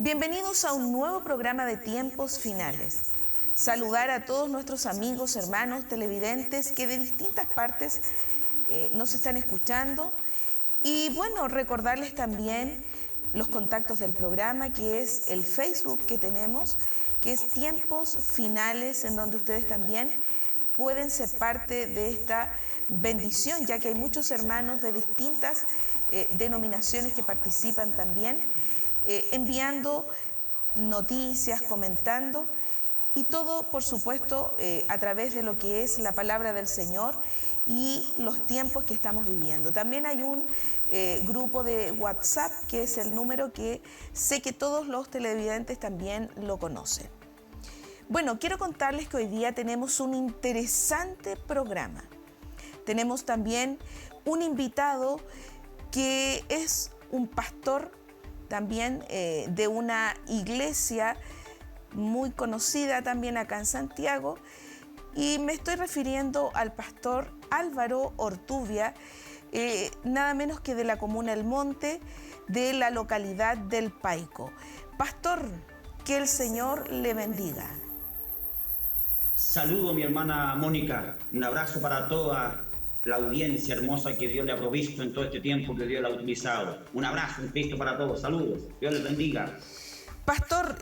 Bienvenidos a un nuevo programa de Tiempos Finales. Saludar a todos nuestros amigos, hermanos, televidentes que de distintas partes nos están escuchando. Y bueno, recordarles también los contactos del programa, que es el Facebook que tenemos, que es Tiempos Finales, en donde ustedes también pueden ser parte de esta bendición, ya que hay muchos hermanos de distintas denominaciones que participan también, enviando noticias, comentando, y todo, por supuesto, a través de lo que es la palabra del Señor y los tiempos que estamos viviendo. También hay un grupo de WhatsApp, que es el número que sé que todos los televidentes también lo conocen. Bueno, quiero contarles que hoy día tenemos un interesante programa. Tenemos también un invitado que es un pastor también de una iglesia muy conocida también acá en Santiago, y me estoy refiriendo al pastor Álvaro Ortubia, nada menos que de la comuna El Monte, de la localidad del Paico. Pastor, que el Señor le bendiga. Saludo, mi hermana Mónica, un abrazo para toda la audiencia hermosa que Dios le ha provisto en todo este tiempo que Dios la ha utilizado. Un abrazo en Cristo para todos, saludos, Dios les bendiga. Pastor,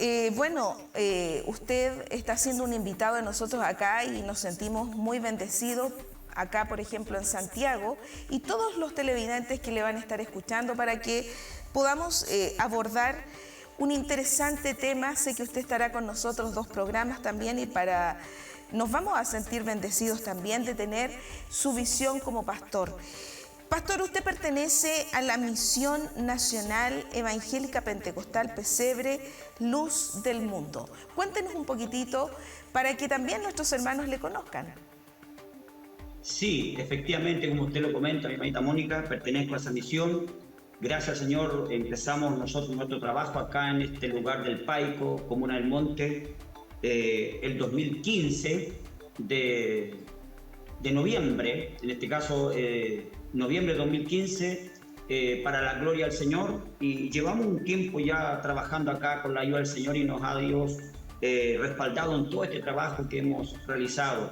usted está siendo un invitado de nosotros acá y nos sentimos muy bendecidos acá, por ejemplo, en Santiago, y todos los televidentes que le van a estar escuchando para que podamos abordar un interesante tema. Sé que usted estará con nosotros 2 programas también y nos vamos a sentir bendecidos también de tener su visión como pastor. Pastor, usted pertenece a la Misión Nacional Evangélica Pentecostal Pesebre, Luz del Mundo. Cuéntenos un poquitito para que también nuestros hermanos le conozcan. Sí, efectivamente, como usted lo comenta, mi hermanita Mónica, pertenezco a esa misión. Gracias al Señor empezamos nosotros nuestro trabajo acá en este lugar del Paico, Comuna del Monte, el 2015 de noviembre, en este caso noviembre de 2015, para la gloria del Señor, y llevamos un tiempo ya trabajando acá con la ayuda del Señor y nos ha Dios respaldado en todo este trabajo que hemos realizado.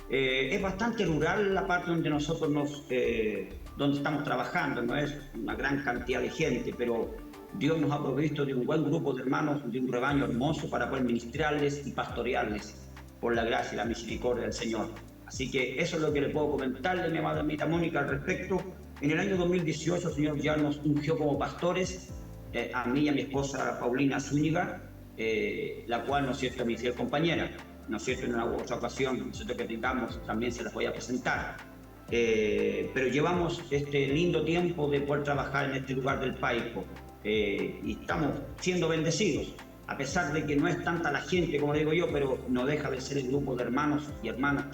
Es bastante rural la parte donde nosotros donde estamos trabajando, no es una gran cantidad de gente, pero Dios nos ha provisto de un buen grupo de hermanos, de un rebaño hermoso para poder ministrarles y pastorearles por la gracia y la misericordia del Señor. Así que eso es lo que le puedo comentarle, mi amada hermanita Mónica, al respecto. En el año 2018 el Señor ya nos ungió como pastores, a mí y a mi esposa Paulina Zúñiga, la cual, ¿no es cierto?, mi fiel compañera. ¿No es cierto?, en una otra ocasión, ¿no es cierto?, que tengamos, también se las voy a presentar. Pero llevamos este lindo tiempo de poder trabajar en este lugar del Paico, y estamos siendo bendecidos, a pesar de que no es tanta la gente, como digo yo, pero no deja de ser el grupo de hermanos y hermanas,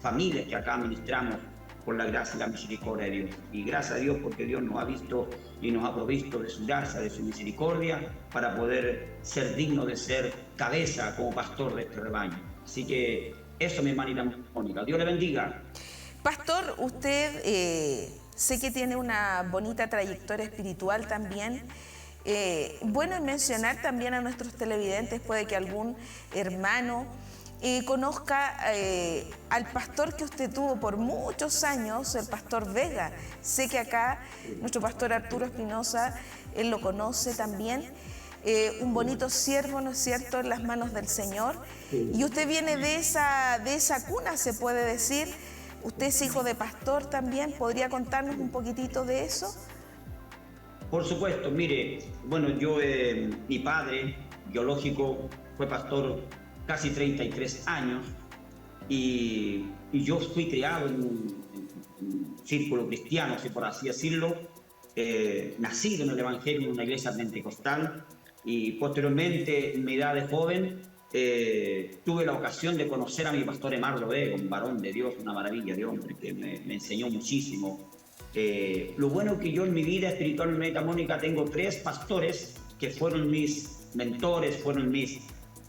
familias que acá ministramos por la gracia y la misericordia de Dios. Y gracias a Dios porque Dios nos ha visto y nos ha provisto de su gracia, de su misericordia, para poder ser digno de ser cabeza como pastor de este rebaño. Así que eso, mi hermanita Mónica. Dios le bendiga. Pastor, usted sé que tiene una bonita trayectoria espiritual también. Bueno, mencionar también a nuestros televidentes, puede que algún hermano conozca al pastor que usted tuvo por muchos años, el pastor Vega. Sé que acá nuestro pastor Arturo Espinosa, él lo conoce también. Un bonito siervo, ¿no es cierto?, en las manos del Señor. Y usted viene de esa cuna, se puede decir. Usted es hijo de pastor también. ¿Podría contarnos un poquitito de eso? Por supuesto, mire, bueno, mi padre biológico fue pastor casi 33 años, y yo fui criado en un círculo cristiano, si por así decirlo, nacido en el Evangelio en una iglesia pentecostal, y posteriormente, en mi edad de joven, tuve la ocasión de conocer a mi pastor Emarlo Vega, un varón de Dios, una maravilla de hombre, que me enseñó muchísimo. Lo bueno que yo en mi vida espiritual, hermanita Mónica, tengo 3 pastores que fueron mis mentores, fueron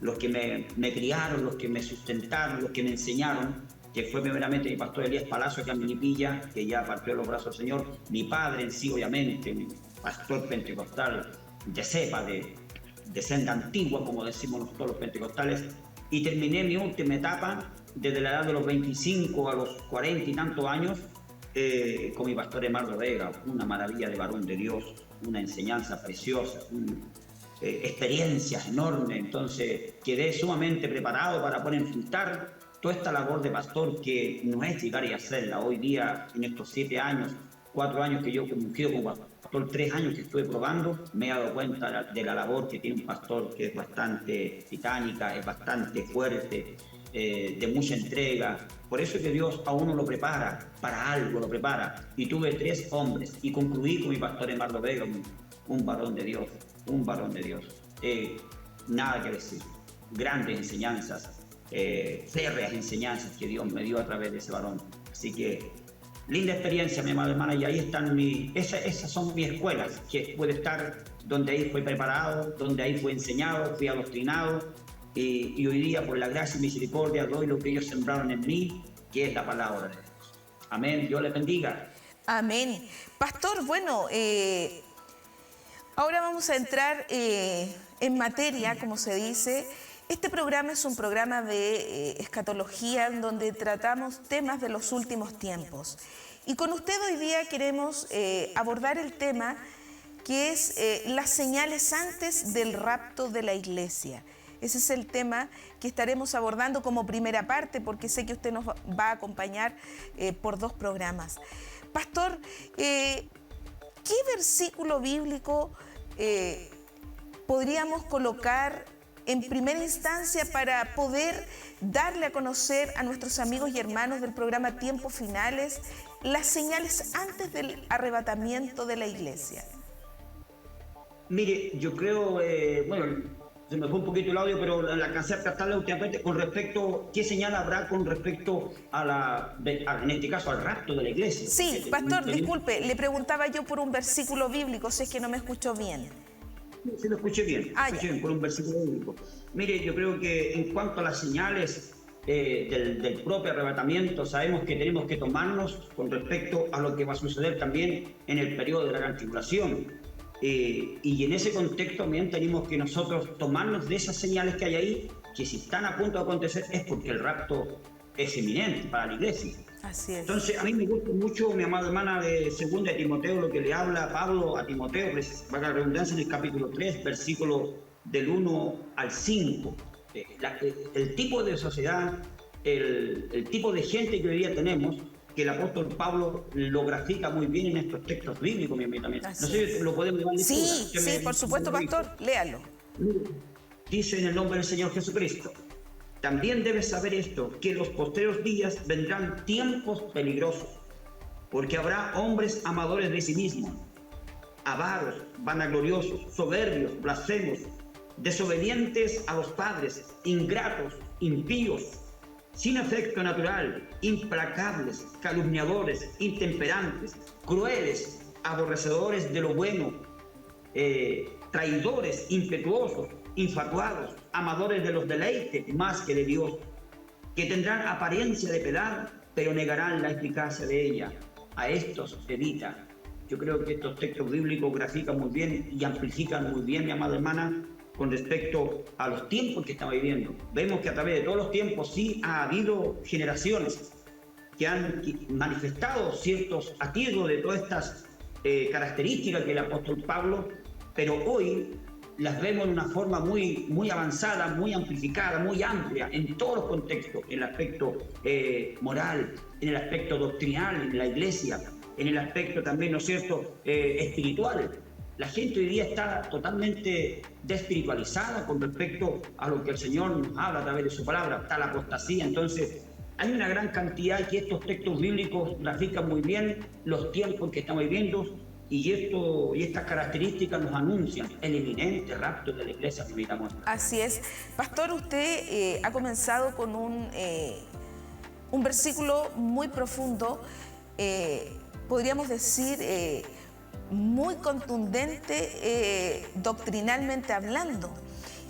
los que me criaron, los que me sustentaron, los que me enseñaron, que fue primeramente mi pastor Elías Palacio, acá en Milipilla, que ya partió de los brazos del Señor, mi padre en sí, obviamente, un pastor pentecostal de cepa, de de senda antigua, como decimos nosotros los pentecostales, y terminé mi última etapa desde la edad de los 25 a los 40 y tantos años con mi pastor Emardo Vega, una maravilla de varón de Dios, una enseñanza preciosa, experiencias enormes. Entonces quedé sumamente preparado para poder enfrentar toda esta labor de pastor, que no es llegar y hacerla. Hoy día, en estos 7 años, 4 años que yo he fungido como pastor, 3 años que estuve probando, me he dado cuenta de la labor que tiene un pastor, que es bastante titánica, es bastante fuerte, de mucha entrega. Por eso es que Dios a uno lo prepara, para algo lo prepara. Y tuve 3 hombres, y concluí con mi pastor Emardo Vega, un varón de Dios, un varón de Dios. Nada que decir, grandes enseñanzas, férreas enseñanzas que Dios me dio a través de ese varón. Así que linda experiencia, mi amada hermana, y ahí están esas son mis escuelas, que puede estar donde ahí fui preparado, donde ahí fui enseñado, fui adoctrinado, y hoy día, por la gracia y misericordia, doy lo que ellos sembraron en mí, que es la palabra de Dios. Amén, Dios les bendiga. Amén. Pastor, bueno, ahora vamos a entrar en materia, como se dice. Este programa es un programa de escatología en donde tratamos temas de los últimos tiempos. Y con usted hoy día queremos abordar el tema que es las señales antes del rapto de la iglesia. Ese es el tema que estaremos abordando como primera parte, porque sé que usted nos va a acompañar por 2 programas. Pastor, ¿qué versículo bíblico podríamos colocar en primera instancia para poder darle a conocer a nuestros amigos y hermanos del programa Tiempos Finales las señales antes del arrebatamiento de la iglesia? Mire, yo creo, bueno, se me fue un poquito el audio, pero la alcancé a captarla últimamente con respecto, ¿qué señal habrá con respecto en este caso, al rapto de la iglesia? Sí, pastor, disculpe, le preguntaba yo por un versículo bíblico, si es que no me escuchó bien. Sí, lo escuché bien, por un versículo bíblico. Mire, yo creo que en cuanto a las señales del propio arrebatamiento, sabemos que tenemos que tomarnos con respecto a lo que va a suceder también en el periodo de la gran tribulación. Y en ese contexto también tenemos que nosotros tomarnos de esas señales que hay ahí, que si están a punto de acontecer es porque el rapto es inminente para la iglesia. Así es. Entonces, a mí me gusta mucho, mi amada hermana, de 2 de Timoteo, lo que le habla Pablo a Timoteo, para la redundancia, en el capítulo 3, versículo del 1 al 5. El tipo de sociedad, el tipo de gente que hoy día tenemos, que el apóstol Pablo lo grafica muy bien en estos textos bíblicos, mi amiga. No sé si lo podemos llevar. Sí, por supuesto, pastor, léalo. Dice en el nombre del Señor Jesucristo: también debes saber esto, que en los postreros días vendrán tiempos peligrosos, porque habrá hombres amadores de sí mismos, avaros, vanagloriosos, soberbios, blasfemos, desobedientes a los padres, ingratos, impíos, sin afecto natural, implacables, calumniadores, intemperantes, crueles, aborrecedores de lo bueno, traidores, impetuosos, infatuados, amadores de los deleites más que de Dios, que tendrán apariencia de piedad, pero negarán la eficacia de ella. A estos evita. Yo creo que estos textos bíblicos grafican muy bien y amplifican muy bien, mi amada hermana, con respecto a los tiempos que estamos viviendo. Vemos que a través de todos los tiempos sí ha habido generaciones que han manifestado ciertos atisbos de todas estas características que el apóstol Pablo, pero hoy las vemos en una forma muy, muy avanzada, muy amplificada, muy amplia, en todos los contextos, en el aspecto moral, en el aspecto doctrinal, en la iglesia, en el aspecto también, ¿no es cierto?, espiritual. La gente hoy día está totalmente despiritualizada con respecto a lo que el Señor nos habla a través de su palabra. Está la apostasía. Entonces, hay una gran cantidad que estos textos bíblicos grafican muy bien los tiempos que estamos viviendo, y estas características nos anuncian el inminente rapto de la iglesia, señorita Mónica. Así es. Pastor, usted ha comenzado con un versículo muy profundo, podríamos decir muy contundente doctrinalmente hablando.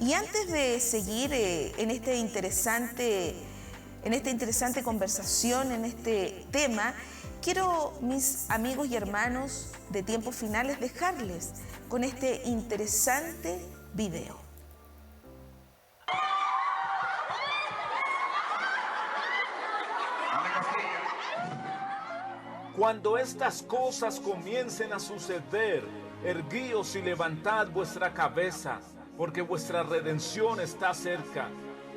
Y antes de seguir en esta interesante conversación, en este tema, quiero, mis amigos y hermanos de Tiempos Finales, dejarles con este interesante video. Cuando estas cosas comiencen a suceder, erguíos y levantad vuestra cabeza, porque vuestra redención está cerca.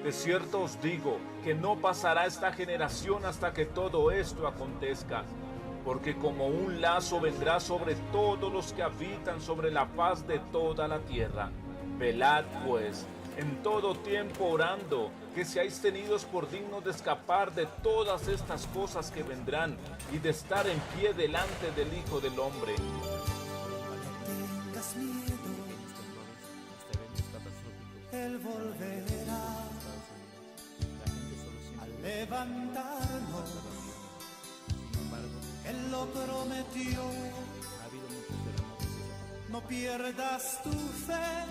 De cierto os digo que no pasará esta generación hasta que todo esto acontezca. Porque como un lazo vendrá sobre todos los que habitan sobre la faz de toda la tierra. Velad pues, en todo tiempo orando, que seáis tenidos por dignos de escapar de todas estas cosas que vendrán y de estar en pie delante del Hijo del Hombre. No tengas miedo, Él volverá a levantarnos. Él lo prometió. No pierdas tu fe.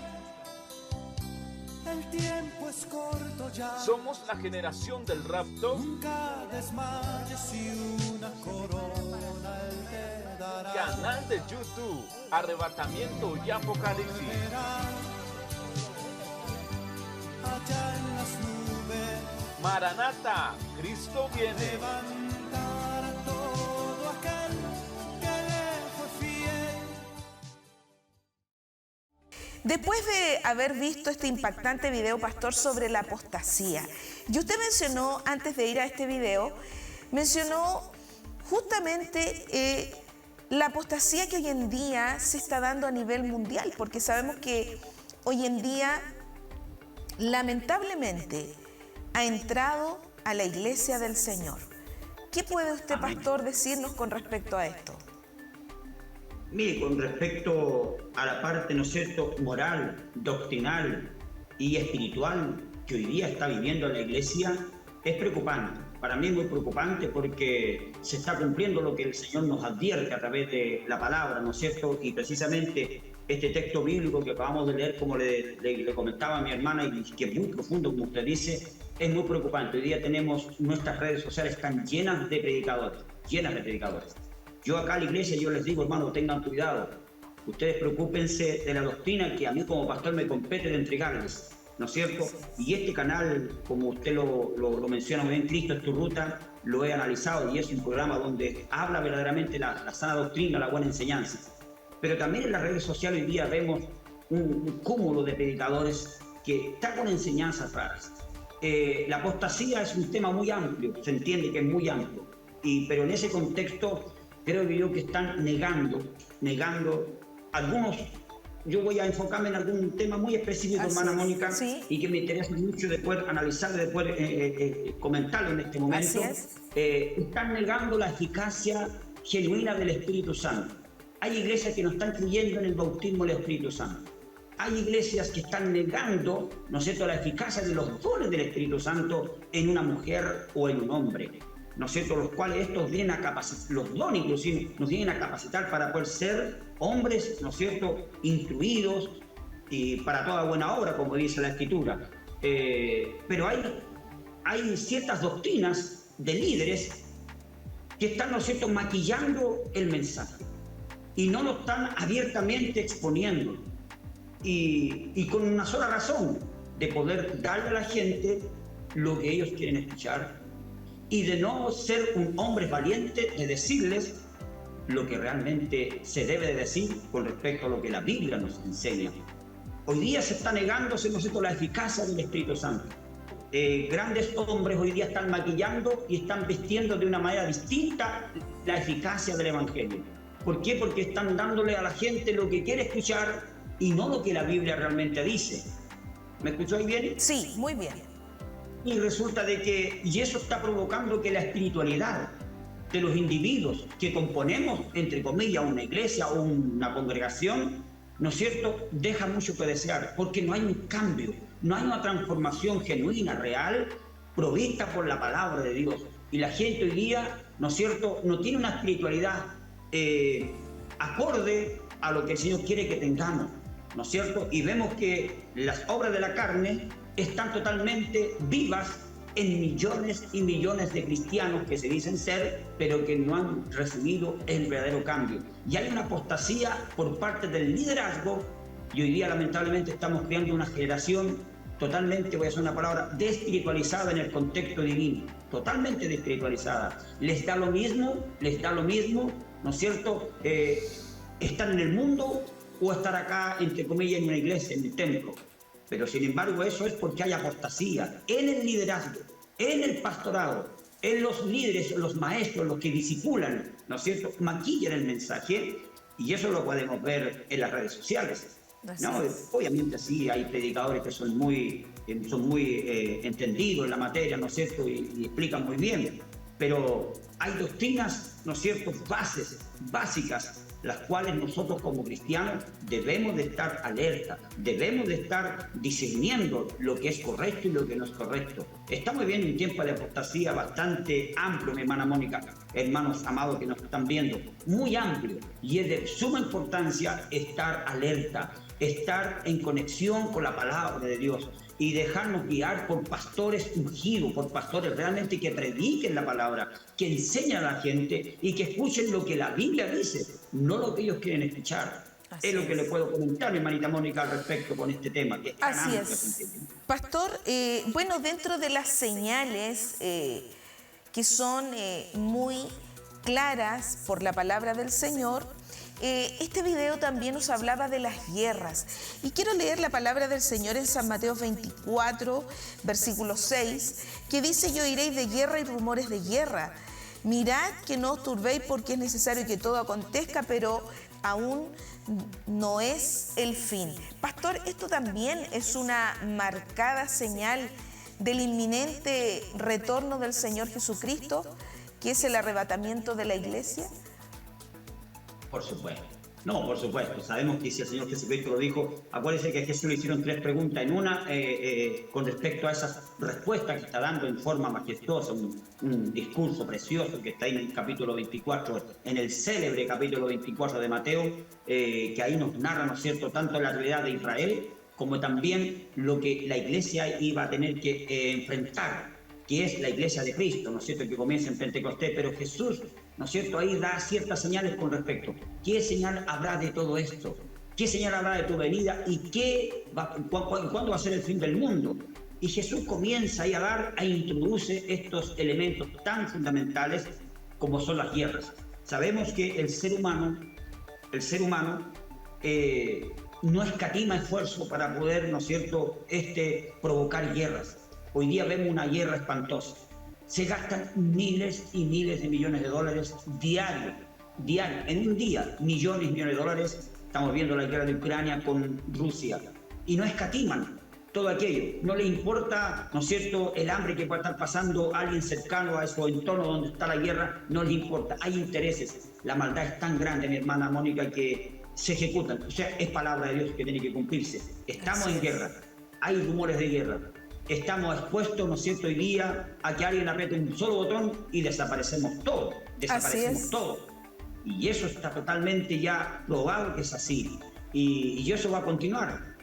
El tiempo es corto ya. Somos la generación del rapto. Nunca desmayes y una corona Él te dará. Canal de YouTube, Arrebatamiento y Apocalipsis. Verá allá en las nubes. Maranata, Cristo viene. Levantar a todo aquel que le fue fiel. Después de haber visto este impactante video, pastor, sobre la apostasía, y usted mencionó, antes de ir a este video, mencionó justamente la apostasía que hoy en día se está dando a nivel mundial, porque sabemos que hoy en día, lamentablemente, ha entrado a la iglesia del Señor. ¿Qué puede usted, pastor, decirnos con respecto a esto? Mire, con respecto a la parte, ¿no es cierto?, moral, doctrinal y espiritual que hoy día está viviendo la iglesia, es preocupante. Para mí es muy preocupante porque se está cumpliendo lo que el Señor nos advierte a través de la palabra, ¿no es cierto? Y precisamente este texto bíblico que acabamos de leer, como le comentaba a mi hermana, y que es muy profundo, como usted dice, es muy preocupante. Hoy día tenemos, nuestras redes sociales están llenas de predicadores, llenas de predicadores. Yo acá a la iglesia, yo les digo, hermano, tengan cuidado. Ustedes preocúpense de la doctrina que a mí como pastor me compete de entregarles, ¿no es cierto? Y este canal, como usted lo menciona muy bien, Cristo es tu ruta, lo he analizado y es un programa donde habla verdaderamente la sana doctrina, la buena enseñanza. Pero también en las redes sociales hoy día vemos un cúmulo de predicadores que están con enseñanzas raras. La apostasía es un tema muy amplio, se entiende que es muy amplio, pero en ese contexto creo yo que están negando algunos. Yo voy a enfocarme en algún tema muy específico, hermana Mónica, ¿sí? Y que me interesa mucho de poder analizar, de poder comentarlo en este momento. Están negando la eficacia genuina del Espíritu Santo. Hay iglesias que no están creyendo en el bautismo del Espíritu Santo. Hay iglesias que están negando, ¿no es cierto?, la eficacia de los dones del Espíritu Santo en una mujer o en un hombre, ¿no es cierto?, los cuales estos vienen a capacitar, los dones inclusive nos vienen a capacitar para poder ser hombres, ¿no es cierto?, instruidos y para toda buena obra, como dice la Escritura. Pero hay ciertas doctrinas de líderes que están, ¿no es cierto?, maquillando el mensaje y no lo están abiertamente exponiendo. Y con una sola razón, de poder darle a la gente lo que ellos quieren escuchar y de no ser un hombre valiente de decirles lo que realmente se debe de decir con respecto a lo que la Biblia nos enseña. Hoy día se está negándose, ¿no es cierto?, la eficacia del Espíritu Santo. Grandes hombres hoy día están maquillando y están vistiendo de una manera distinta la eficacia del Evangelio. ¿Por qué? Porque están dándole a la gente lo que quiere escuchar y no lo que la Biblia realmente dice. ¿Me escuchó ahí bien? Sí, muy bien. Y resulta de que, y eso está provocando que la espiritualidad de los individuos que componemos, entre comillas, una iglesia o una congregación, ¿no es cierto?, deja mucho que desear, porque no hay un cambio, no hay una transformación genuina, real, provista por la palabra de Dios. Y la gente hoy día, ¿no es cierto?, no tiene una espiritualidad acorde a lo que el Señor quiere que tengamos, ¿no es cierto? Y vemos que las obras de la carne están totalmente vivas en millones y millones de cristianos que se dicen ser, pero que no han recibido el verdadero cambio. Y hay una apostasía por parte del liderazgo, y hoy día lamentablemente estamos creando una generación totalmente, voy a usar una palabra, despiritualizada en el contexto divino. totalmente desespiritualizada. Les da lo mismo, ¿no es cierto? Estar en el mundo o estar acá, entre comillas, en una iglesia, en el templo. Pero sin embargo eso es porque hay apostasía en el liderazgo, en el pastorado, en los líderes, los maestros, los que discipulan, ¿no es cierto? Maquillan el mensaje y eso lo podemos ver en las redes sociales. No, obviamente sí, hay predicadores que son muy entendidos en la materia, ¿no es cierto? Y explican muy bien, pero hay doctrinas, ¿no es cierto?, bases, básicas, las cuales nosotros como cristianos debemos de estar alerta, debemos de estar discerniendo lo que es correcto y lo que no es correcto. Estamos viviendo un tiempo de apostasía bastante amplio, mi hermana Mónica, hermanos amados que nos están viendo, muy amplio, y es de suma importancia estar alerta, estar en conexión con la palabra de Dios y dejarnos guiar por pastores ungidos, por pastores realmente que prediquen la palabra, que enseñan a la gente y que escuchen lo que la Biblia dice, no lo que ellos quieren escuchar. Es lo que le puedo comentar, mi hermanita Mónica, al respecto con este tema. Que es Así es. Pastor, bueno, dentro de las señales que son muy claras por la palabra del Señor, este video también nos hablaba de las guerras. Y quiero leer la palabra del Señor en San Mateo 24, versículo 6, que dice: y oiréis de guerra y rumores de guerra. Mirad que no os turbéis, porque es necesario que todo acontezca, pero aún no es el fin. Pastor, esto también es una marcada señal del inminente retorno del Señor Jesucristo, que es el arrebatamiento de la iglesia. Por supuesto. No, por supuesto. Sabemos que si el Señor Jesucristo lo dijo, acuérdense que a Jesús le hicieron 3 preguntas en una con respecto a esas respuestas que está dando en forma majestuosa, un discurso precioso que está ahí en el capítulo 24, en el célebre capítulo 24 de Mateo, que ahí nos narra, ¿no es cierto?, tanto la realidad de Israel como también lo que la iglesia iba a tener que enfrentar, que es la iglesia de Cristo, ¿no es cierto?, que comienza en Pentecostés, pero Jesús, ¿no es cierto?, ahí da ciertas señales con respecto. ¿Qué señal habrá de todo esto? ¿Qué señal habrá de tu venida? ¿Y cuándo va a ser el fin del mundo? Y Jesús comienza ahí a dar, a introduce estos elementos tan fundamentales como son las guerras. Sabemos que el ser humano no escatima esfuerzo para poder, ¿no es cierto?, provocar guerras. Hoy día vemos una guerra espantosa. Se gastan miles y miles de millones de dólares diario, en un día, millones de dólares. Estamos viendo la guerra de Ucrania con Rusia y no escatiman todo aquello. No le importa, ¿no es cierto?, el hambre que pueda estar pasando alguien cercano a su entorno donde está la guerra, no le importa. Hay intereses. La maldad es tan grande, mi hermana Mónica, que se ejecutan. O sea, es palabra de Dios que tiene que cumplirse. Estamos en guerra. Hay rumores de guerra. Estamos expuestos, ¿no es cierto?, hoy día a que alguien apriete un solo botón y desaparecemos todos. Y eso está totalmente ya probado que es así. Y eso va a continuar.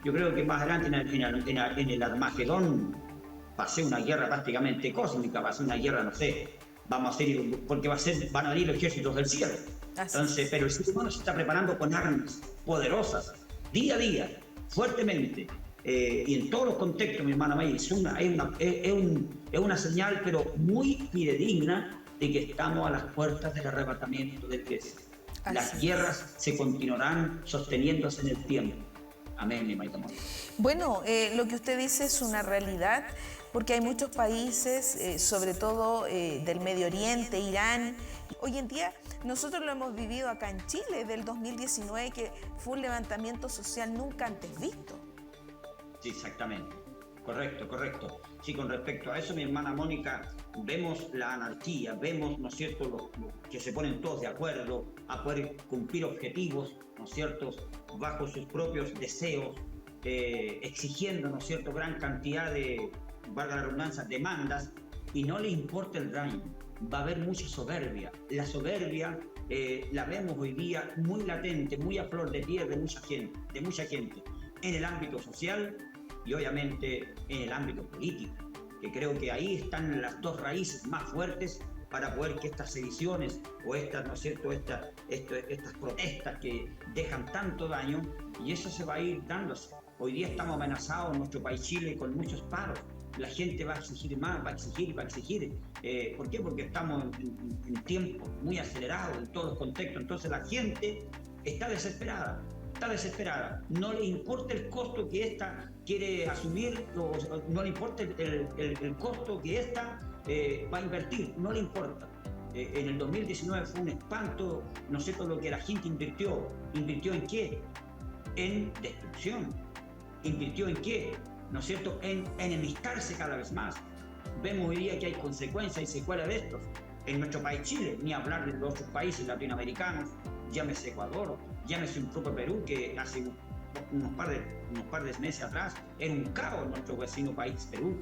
Yo creo que más adelante en el Armagedón va a ser una guerra prácticamente cósmica, va a ser una guerra, no sé, van a venir los ejércitos del cielo. Entonces, pero el ser humano se está preparando con armas poderosas, día a día, fuertemente. Y en todos los contextos, mi hermana May, es una señal, pero muy fidedigna, de que estamos a las puertas del arrebatamiento del Cristo. Las guerras se continuarán sosteniéndose en el tiempo. Amén, mi hermana. Bueno, lo que usted dice es una realidad, porque hay muchos países, sobre todo del Medio Oriente, Irán. Hoy en día nosotros lo hemos vivido acá en Chile del 2019, que fue un levantamiento social nunca antes visto. Sí, exactamente. Correcto. Sí, con respecto a eso, mi hermana Mónica, vemos la anarquía, vemos, ¿no es cierto?, que se ponen todos de acuerdo a poder cumplir objetivos, ¿no es cierto?, bajo sus propios deseos, exigiendo, ¿no es cierto?, gran cantidad de, valga la redundancia, demandas, y no le importa el daño. Va a haber mucha soberbia. La soberbia la vemos hoy día muy latente, muy a flor de piel de mucha gente, en el ámbito social y obviamente en el ámbito político, que creo que ahí están las dos raíces más fuertes para poder que estas sediciones o estas, ¿no es cierto?, estas protestas que dejan tanto daño, y eso se va a ir dándose. Hoy día estamos amenazados en nuestro país Chile con muchos paros, la gente va a exigir más, va a exigir, va a exigir. ¿Por qué? Porque estamos en tiempos muy acelerados en todos los contextos. Entonces la gente está desesperada. No le importa el costo que ésta quiere asumir, no le importa el costo que ésta va a invertir, no le importa. En el 2019 fue un espanto, no sé todo lo que la gente invirtió. ¿Invirtió en qué? En destrucción. ¿Invirtió en qué? ¿No es cierto? En enemistarse cada vez más. Vemos hoy día que hay consecuencias y secuelas de estos. En nuestro país Chile, ni hablar de los otros países latinoamericanos, llámese Ecuador, llámese un propio Perú, que hace unos par de meses atrás era un caos nuestro vecino país Perú.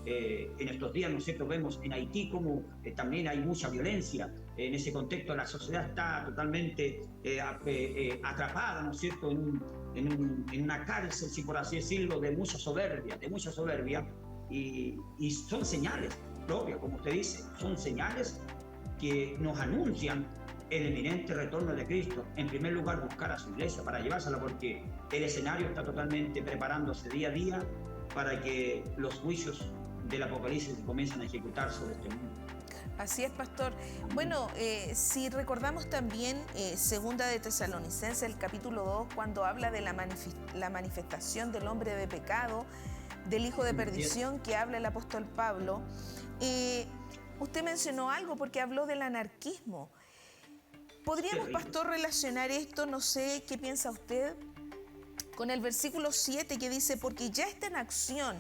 En estos días nosotros vemos en Haití como también hay mucha violencia. En ese contexto la sociedad está totalmente atrapada, ¿no es cierto?, en una cárcel, si por así decirlo, de mucha soberbia, y son señales propias, como usted dice, son señales que nos anuncian el inminente retorno de Cristo. En primer lugar, buscar a su iglesia para llevársela, porque el escenario está totalmente preparándose día a día para que los juicios del Apocalipsis comiencen a ejecutar sobre este mundo. Así es, pastor. Bueno, si recordamos también Segunda de Tesalonicenses, el capítulo 2, cuando habla de la manifestación del hombre de pecado, del hijo de perdición, que habla el apóstol Pablo, usted mencionó algo porque habló del anarquismo. ¿Podríamos, pastor, relacionar esto, no sé, qué piensa usted, con el versículo 7 que dice: porque ya está en acción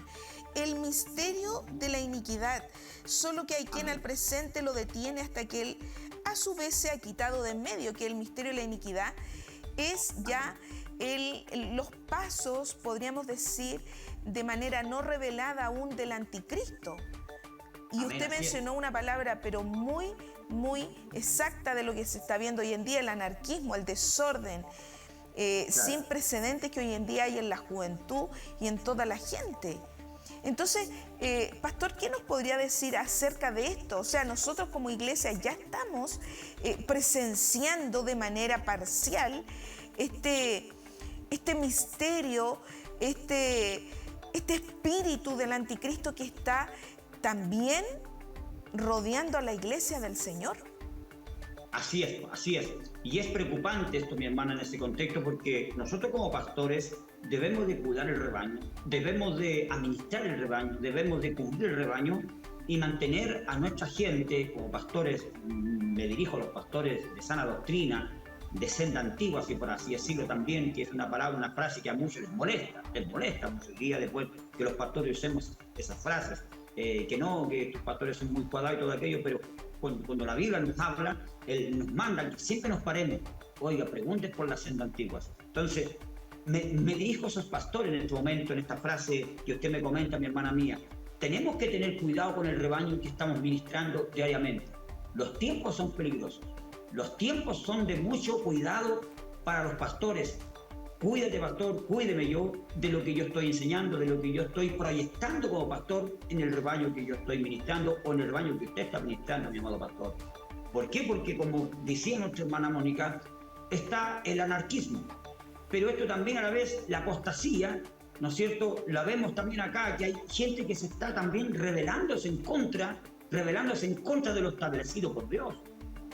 el misterio de la iniquidad, solo que hay quien al presente lo detiene hasta que él a su vez se ha quitado de en medio? Que el misterio de la iniquidad es ya los pasos, podríamos decir, de manera no revelada aún del anticristo. Y usted mencionó una palabra, pero muy exacta de lo que se está viendo hoy en día: el anarquismo, el desorden, sin precedentes que hoy en día hay en la juventud y en toda la gente. Entonces, pastor, ¿qué nos podría decir acerca de esto? O sea, nosotros como iglesia ya estamos presenciando de manera parcial este misterio, este espíritu del anticristo que está también rodeando a la iglesia del Señor. Así es. Y es preocupante esto, mi hermana, en este contexto, porque nosotros como pastores debemos de cuidar el rebaño, debemos de administrar el rebaño, debemos de cubrir el rebaño y mantener a nuestra gente como pastores. Me dirijo a los pastores de sana doctrina, de senda antigua, si por así decirlo también, que es una palabra, una frase que a muchos les molesta muchos días después que los pastores usemos esas frases, que estos pastores son muy cuadrados y todo aquello, pero cuando la Biblia nos habla, Él nos manda que siempre nos paremos. Oiga, pregunten por las sendas antiguas. Entonces, me dirijo a esos pastores en este momento, en esta frase que usted me comenta, mi hermana mía. Tenemos que tener cuidado con el rebaño que estamos ministrando diariamente. Los tiempos son peligrosos. Los tiempos son de mucho cuidado para los pastores. Cuídate, pastor, cuídeme yo de lo que yo estoy enseñando, de lo que yo estoy proyectando como pastor en el rebaño que yo estoy ministrando o en el rebaño que usted está ministrando, mi amado pastor. ¿Por qué? Porque, como decía nuestra hermana Mónica, está el anarquismo. Pero esto también a la vez, la apostasía, ¿no es cierto? La vemos también acá, que hay gente que se está también rebelándose en contra de lo establecido por Dios.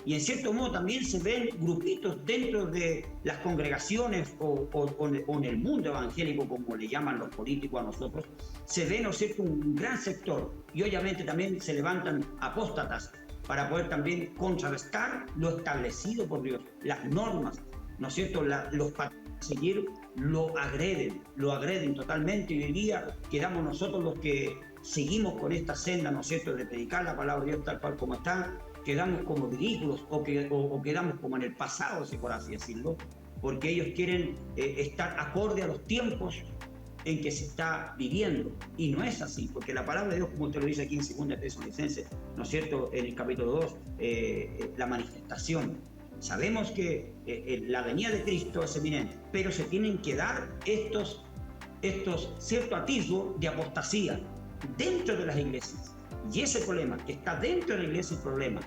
Y en cierto modo también se ven grupitos dentro de las congregaciones o en el mundo evangélico, como le llaman los políticos a nosotros, se ve, ¿no es cierto?, un gran sector. Y obviamente también se levantan apóstatas para poder también contrarrestar lo establecido por Dios, las normas, ¿no es cierto? Los para seguir lo agreden totalmente. Y hoy día quedamos nosotros los que seguimos con esta senda, ¿no es cierto?, de predicar la palabra de Dios tal cual como está. Quedamos como ridículos o quedamos como en el pasado, si por así decirlo, porque ellos quieren estar acorde a los tiempos en que se está viviendo. Y no es así, porque la palabra de Dios, como usted lo dice aquí en 2 de Tesalonicenses, ¿no es cierto?, en el capítulo 2, la manifestación. Sabemos que la venida de Cristo es eminente, pero se tienen que dar estos ciertos atisbos de apostasía dentro de las iglesias. Y ese problema, que está dentro de la iglesia, el problema.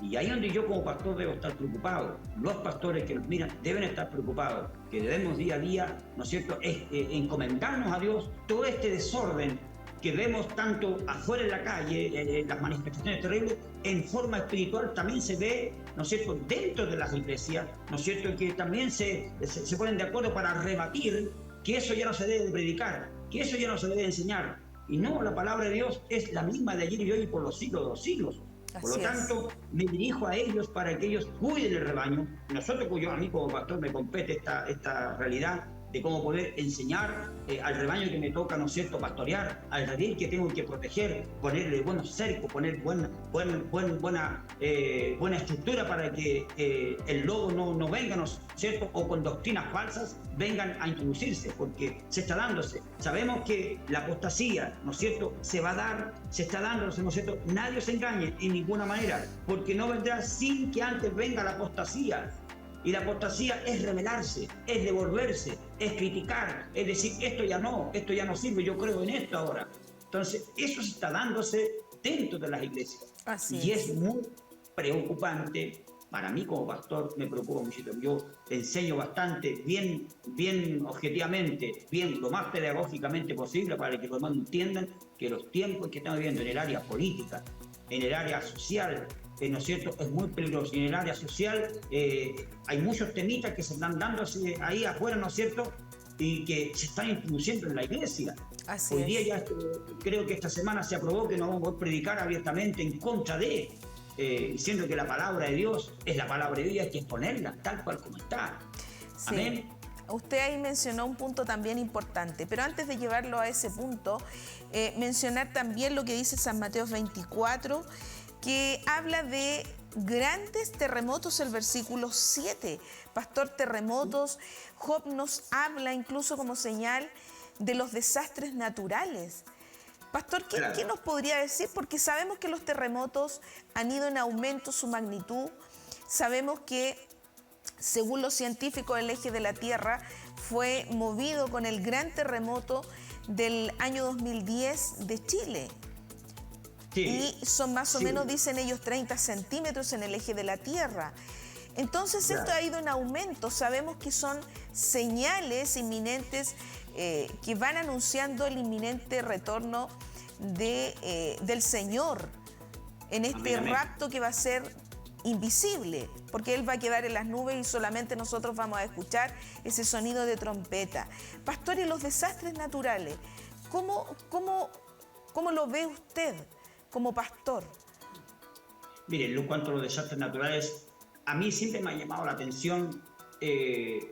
Y ahí es donde yo como pastor debo estar preocupado. Los pastores que nos miran deben estar preocupados, que debemos día a día, ¿no es cierto?, encomendarnos a Dios todo este desorden que vemos tanto afuera en la calle, las manifestaciones terribles, en forma espiritual también se ve, ¿no es cierto?, dentro de las iglesias, ¿no es cierto?, que también se ponen de acuerdo para rebatir que eso ya no se debe de predicar, que eso ya no se debe de enseñar. Y no, la palabra de Dios es la misma de ayer y hoy por los siglos de los siglos. Por lo tanto, me dirijo a ellos para que ellos cuiden el rebaño. Nosotros, a mí como pastor me compete esta realidad de cómo poder enseñar al rebaño que me toca, ¿no es cierto?, pastorear, al redil que tengo que proteger, ponerle buenos cercos, poner buena estructura para que el lobo no venga, ¿no es cierto?, o con doctrinas falsas vengan a introducirse, porque se está dándose. Sabemos que la apostasía, ¿no es cierto?, se va a dar, se está dando, ¿no es cierto?, nadie se engañe en ninguna manera, porque no vendrá sin que antes venga la apostasía. Y la apostasía es rebelarse, es devolverse, es criticar, es decir, esto ya no sirve, yo creo en esto ahora. Entonces, eso se está dándose dentro de las iglesias. Y es muy preocupante. Para mí como pastor me preocupa mucho. Yo enseño bastante, bien objetivamente, bien lo más pedagógicamente posible para que los demás entiendan que los tiempos que estamos viviendo en el área política, en el área social, ¿no es cierto?, es muy peligroso. Y en el área social hay muchos temitas que se están dándose ahí afuera, ¿no es cierto?, y que se están introduciendo en la iglesia. Hoy día ya creo que esta semana se aprobó que no vamos a predicar abiertamente en contra de, diciendo que la palabra de Dios es la palabra de Dios y hay que exponerla tal cual como está. Sí. Amén. Usted ahí mencionó un punto también importante, pero antes de llevarlo a ese punto, mencionar también lo que dice San Mateo 24, que habla de grandes terremotos, el versículo 7. Pastor, terremotos, Job nos habla incluso como señal de los desastres naturales. Pastor, ¿qué nos podría decir? Porque sabemos que los terremotos han ido en aumento su magnitud, sabemos que según los científicos el eje de la Tierra fue movido con el gran terremoto del año 2010 de Chile. Sí, y son más o menos, dicen ellos, 30 centímetros en el eje de la Tierra. Entonces esto ha ido en aumento. Sabemos que son señales inminentes que van anunciando el inminente retorno del Señor en este rapto que va a ser invisible, porque Él va a quedar en las nubes y solamente nosotros vamos a escuchar ese sonido de trompeta. Pastor, y los desastres naturales, ¿cómo lo ve usted como pastor? Miren, en cuanto a los desastres naturales, a mí siempre me ha llamado la atención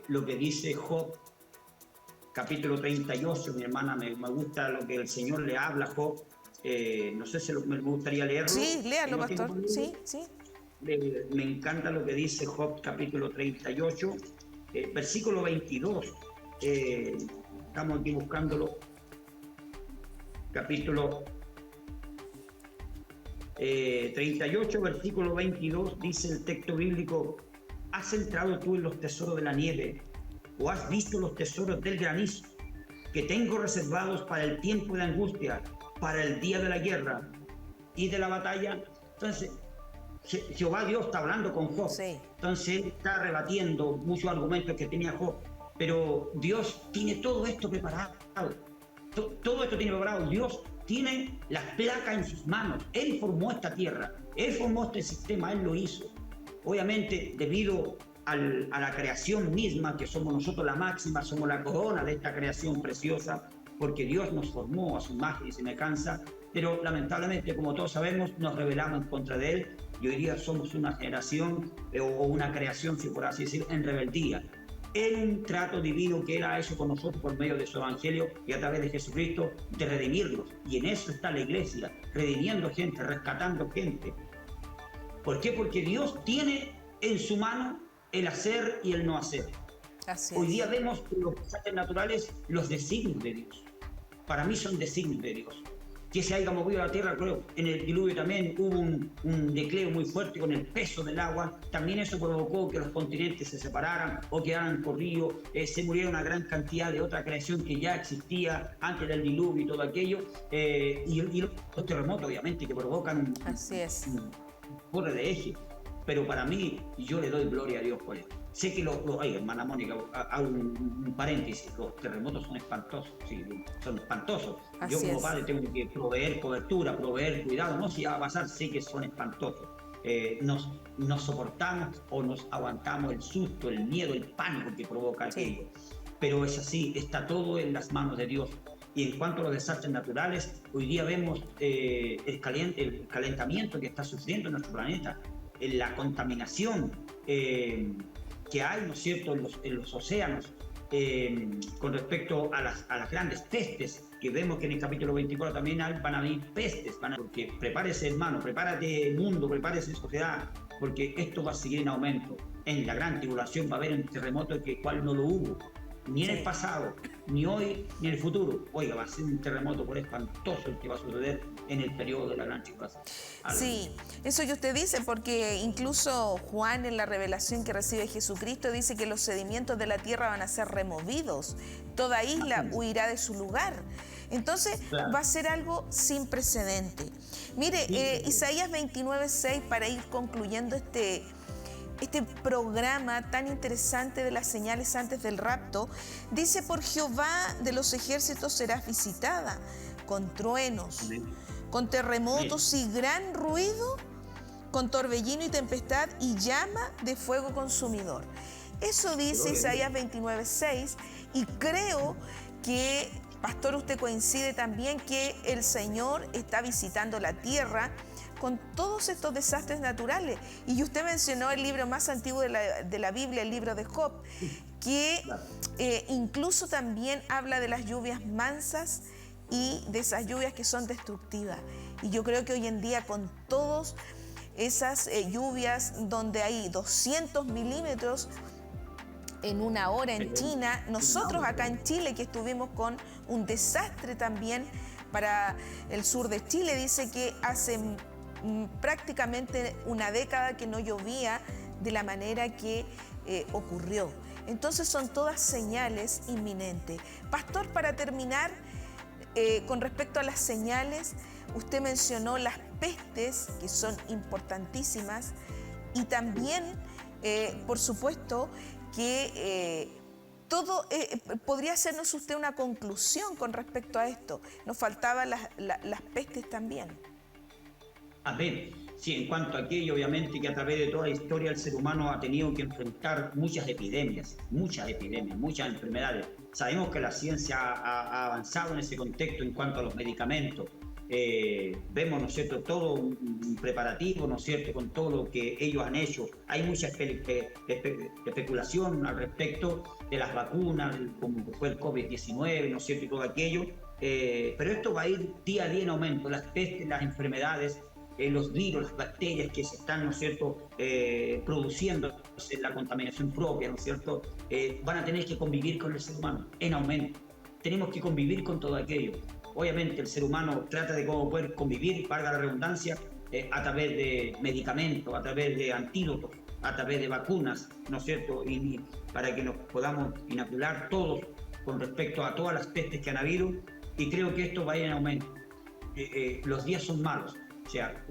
lo que dice Job, capítulo 38, mi hermana, me gusta lo que el Señor le habla a Job, no sé si me gustaría leerlo. Sí, léalo, pastor, sí. Me encanta lo que dice Job, capítulo 38, versículo 22, estamos aquí buscándolo, capítulo 38, versículo 22, dice el texto bíblico: ¿has entrado tú en los tesoros de la nieve o has visto los tesoros del granizo que tengo reservados para el tiempo de angustia, para el día de la guerra y de la batalla? Entonces, Jehová Dios está hablando con Job. Sí. Entonces, él está rebatiendo muchos argumentos que tenía Job, pero Dios tiene todo esto preparado. Todo esto tiene preparado. Dios tiene las placas en sus manos. Él formó esta tierra, Él formó este sistema, Él lo hizo. Obviamente, debido a la creación misma, que somos nosotros la máxima, somos la corona de esta creación preciosa, porque Dios nos formó a su imagen y semejanza, pero lamentablemente, como todos sabemos, nos rebelamos en contra de Él y hoy día somos una generación o una creación, si por así decir, en rebeldía. En un trato divino que Él ha hecho con nosotros por medio de su evangelio y a través de Jesucristo, de redimirlos. Y en eso está la iglesia, redimiendo gente, rescatando gente. ¿Por qué? Porque Dios tiene en su mano el hacer y el no hacer. Hoy día vemos los desastres naturales, los designios de Dios. Para mí son designios de Dios. Que se haya movido la tierra, creo, en el diluvio también hubo un declive muy fuerte con el peso del agua. También eso provocó que los continentes se separaran o quedaran corridos. Se murieron una gran cantidad de otra creación que ya existía antes del diluvio y todo aquello. Y los terremotos, obviamente, que provocan un corre de eje. pero para mí, yo le doy gloria a Dios por esto. Sé que ay, hermana Mónica, hago un paréntesis, los terremotos son espantosos, sí, son espantosos. Así Yo como es. padre tengo que proveer cobertura, proveer cuidado, no sé si va a pasar, sé que son espantosos. Nos soportamos o nos aguantamos el susto, el miedo, el pánico que provoca aquello. Pero es así, está todo en las manos de Dios. Y en cuanto a los desastres naturales, hoy día vemos el calentamiento que está sufriendo nuestro planeta, la contaminación que hay, ¿no es cierto?, en los océanos, con respecto a las grandes pestes, que vemos que en el capítulo 24 también van a venir pestes, porque prepárese hermano, prepárate mundo, prepárese sociedad, porque esto va a seguir en aumento. En la gran tribulación va a haber un terremoto que cual no lo hubo, ni en el pasado, ni hoy, ni en el futuro. Oiga, va a ser un terremoto por espantoso el que va a suceder en el periodo de la gran tribulación. Sí, eso que usted dice, porque incluso Juan en la revelación que recibe Jesucristo dice que los sedimentos de la tierra van a ser removidos, toda isla huirá de su lugar. Entonces va a ser algo sin precedente. Mire, Isaías 29:6, para ir concluyendo este programa tan interesante de las señales antes del rapto, dice: por Jehová de los ejércitos serás visitada, con truenos, con terremotos y gran ruido, con torbellino y tempestad y llama de fuego consumidor. Eso dice Isaías 29:6, y creo que, pastor, usted coincide también que el Señor está visitando la tierra con todos estos desastres naturales. Y usted mencionó el libro más antiguo de la Biblia, el libro de Job, que incluso también habla de las lluvias mansas y de esas lluvias que son destructivas. Y yo creo que hoy en día, con todas esas lluvias donde hay 200 milímetros en una hora en China, nosotros acá en Chile, que estuvimos con un desastre también para el sur de Chile, dice que hace prácticamente una década que no llovía de la manera que ocurrió. Entonces son todas señales inminentes. Pastor, para terminar, con respecto a las señales, usted mencionó las pestes, que son importantísimas, y también, por supuesto, que todo, podría hacernos usted una conclusión con respecto a esto. Nos faltaban las pestes también. Amén. Sí, en cuanto a aquello, obviamente que a través de toda la historia el ser humano ha tenido que enfrentar muchas epidemias, muchas enfermedades. Sabemos que la ciencia ha avanzado en ese contexto en cuanto a los medicamentos. Vemos, ¿no es cierto?, todo un preparativo, ¿no es cierto?, con todo lo que ellos han hecho. Hay mucha especulación al respecto de las vacunas, como fue el COVID-19, ¿no es cierto?, y todo aquello. Pero esto va a ir día a día en aumento. Las pestes, las enfermedades, los virus, las bacterias que se están, ¿no es cierto?, produciendo en la contaminación propia, ¿no es cierto?, van a tener que convivir con el ser humano en aumento. Tenemos que convivir con todo aquello. Obviamente el ser humano trata de cómo poder convivir, valga la redundancia, a través de medicamentos, a través de antídotos, a través de vacunas, ¿no es cierto?, y para que nos podamos inocular todos con respecto a todas las pestes que han habido, y creo que esto va a ir en aumento. Los días son malos. O sea,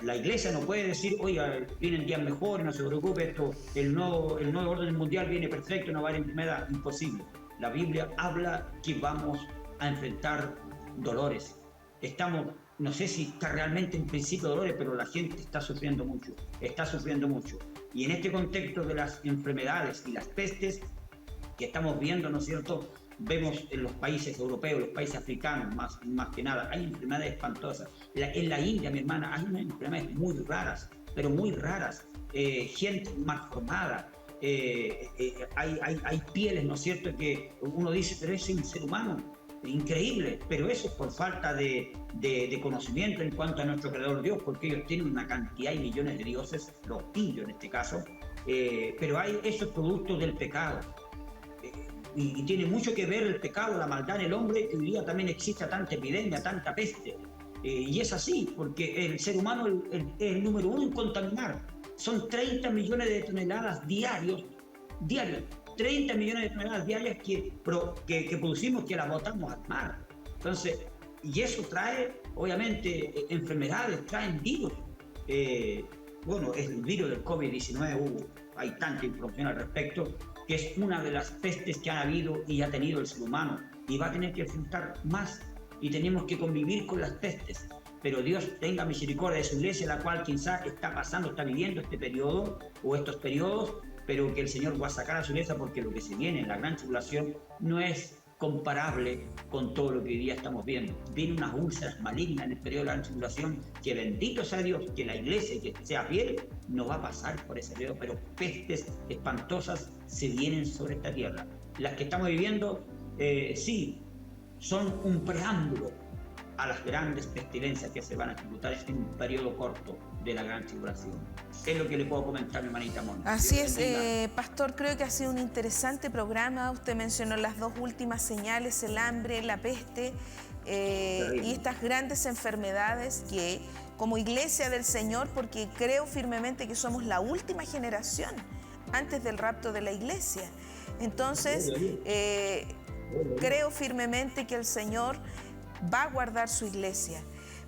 la iglesia no puede decir, oiga, vienen días mejores, no se preocupe, el nuevo orden mundial viene perfecto, no va a haber enfermedad. Imposible. La Biblia habla que vamos a enfrentar dolores. No sé si está realmente en principio dolores, pero la gente está sufriendo mucho. Y en este contexto de las enfermedades y las pestes que estamos viendo, ¿no es cierto?, vemos en los países europeos, los países africanos, más que nada, hay enfermedades espantosas. En la India, mi hermana, hay unas enfermedades muy raras, pero muy raras. Gente malformada, hay pieles, ¿no es cierto?, que uno dice, pero ese es un ser humano. Increíble, pero eso es por falta de conocimiento en cuanto a nuestro creador Dios, porque ellos tienen una cantidad y millones de dioses, los indios en este caso, pero eso es producto del pecado. Y tiene mucho que ver el pecado, la maldad en el hombre, que hoy día también existe tanta epidemia, tanta peste. Y es así, porque el ser humano es el número uno en contaminar. Son 30 millones de toneladas diarios, 30 millones de toneladas diarias que producimos, que las botamos al mar. Entonces, y eso trae, obviamente, enfermedades, traen virus. bueno, es el virus del COVID-19, hay tanta información al respecto, que es una de las pestes que ha habido y ha tenido el ser humano, y va a tener que enfrentar más, y tenemos que convivir con las pestes. Pero Dios tenga misericordia de su iglesia, la cual quizás está pasando, está viviendo este periodo o estos periodos, pero que el Señor va a sacar a su iglesia, porque lo que se viene en la gran tribulación no es comparable con todo lo que hoy día estamos viendo. Vienen unas úlceras malignas en el periodo de la gran tribulación, que bendito sea Dios, que la iglesia, que sea fiel, no va a pasar por ese periodo, pero pestes espantosas se vienen sobre esta tierra. Las que estamos viviendo, sí, son un preámbulo a las grandes pestilencias que se van a ejecutar en un periodo corto de la gran tribulación. Es lo que le puedo comentar, mi hermanita Mónica. Así es, pastor, creo que ha sido un interesante programa. Usted mencionó las dos últimas señales, el hambre, la peste y estas grandes enfermedades que como iglesia del Señor, porque creo firmemente que somos la última generación antes del rapto de la iglesia. Entonces, creo firmemente que el Señor va a guardar su iglesia.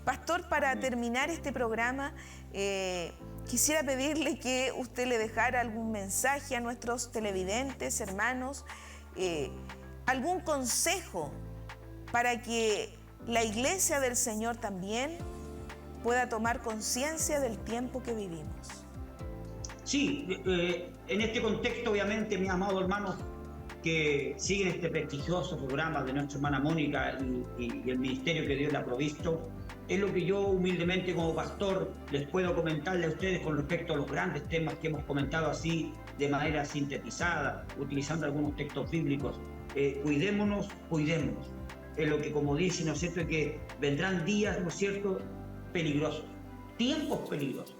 Pastor, para terminar este programa, quisiera pedirle que usted le dejara algún mensaje a nuestros televidentes, hermanos, algún consejo para que la iglesia del Señor también pueda tomar conciencia del tiempo que vivimos. Sí, en este contexto, obviamente, mis amados hermanos que siguen este prestigioso programa de nuestra hermana Mónica y el ministerio que Dios le ha provisto, es lo que yo humildemente como pastor les puedo comentarle a ustedes con respecto a los grandes temas que hemos comentado así de manera sintetizada, utilizando algunos textos bíblicos. Cuidémonos. Es lo que, como dice, ¿no es cierto?, que vendrán días, ¿no es cierto?, peligrosos, tiempos peligrosos.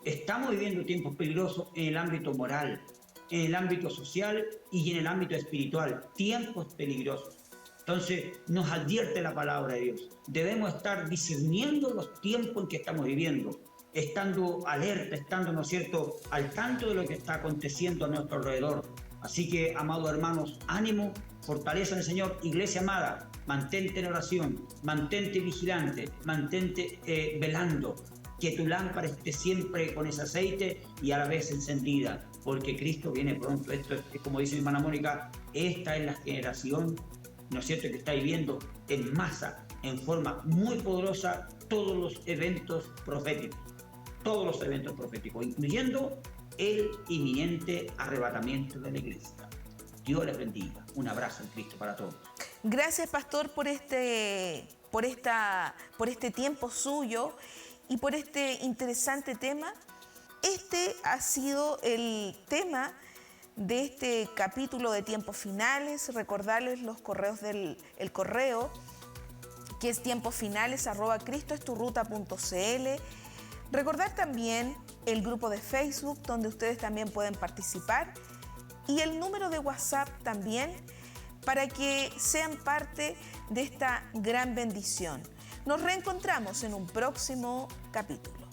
Estamos viviendo tiempos peligrosos en el ámbito moral, en el ámbito social y en el ámbito espiritual, tiempos peligrosos. Entonces nos advierte la palabra de Dios. Debemos estar discerniendo los tiempos en que estamos viviendo, estando alerta, estando, ¿no es cierto?, al tanto de lo que está aconteciendo a nuestro alrededor. Así que, amados hermanos, ánimo, fortaleza en el Señor. Iglesia amada, mantente en oración, mantente vigilante, mantente velando, que tu lámpara esté siempre con ese aceite y a la vez encendida, porque Cristo viene pronto. Esto es como dice mi hermana Mónica, esta es la generación, ¿no es cierto?, que está viviendo en masa, en forma muy poderosa, todos los eventos proféticos, incluyendo el inminente arrebatamiento de la iglesia. Dios les bendiga. Un abrazo en Cristo para todos. Gracias, pastor, por este tiempo suyo y por este interesante tema. Este ha sido el tema de este capítulo de Tiempos Finales. Recordarles los correos el correo, que es tiemposfinales@cristoesturuta.cl. Recordar también el grupo de Facebook, donde ustedes también pueden participar, y el número de WhatsApp también, para que sean parte de esta gran bendición. Nos reencontramos en un próximo capítulo.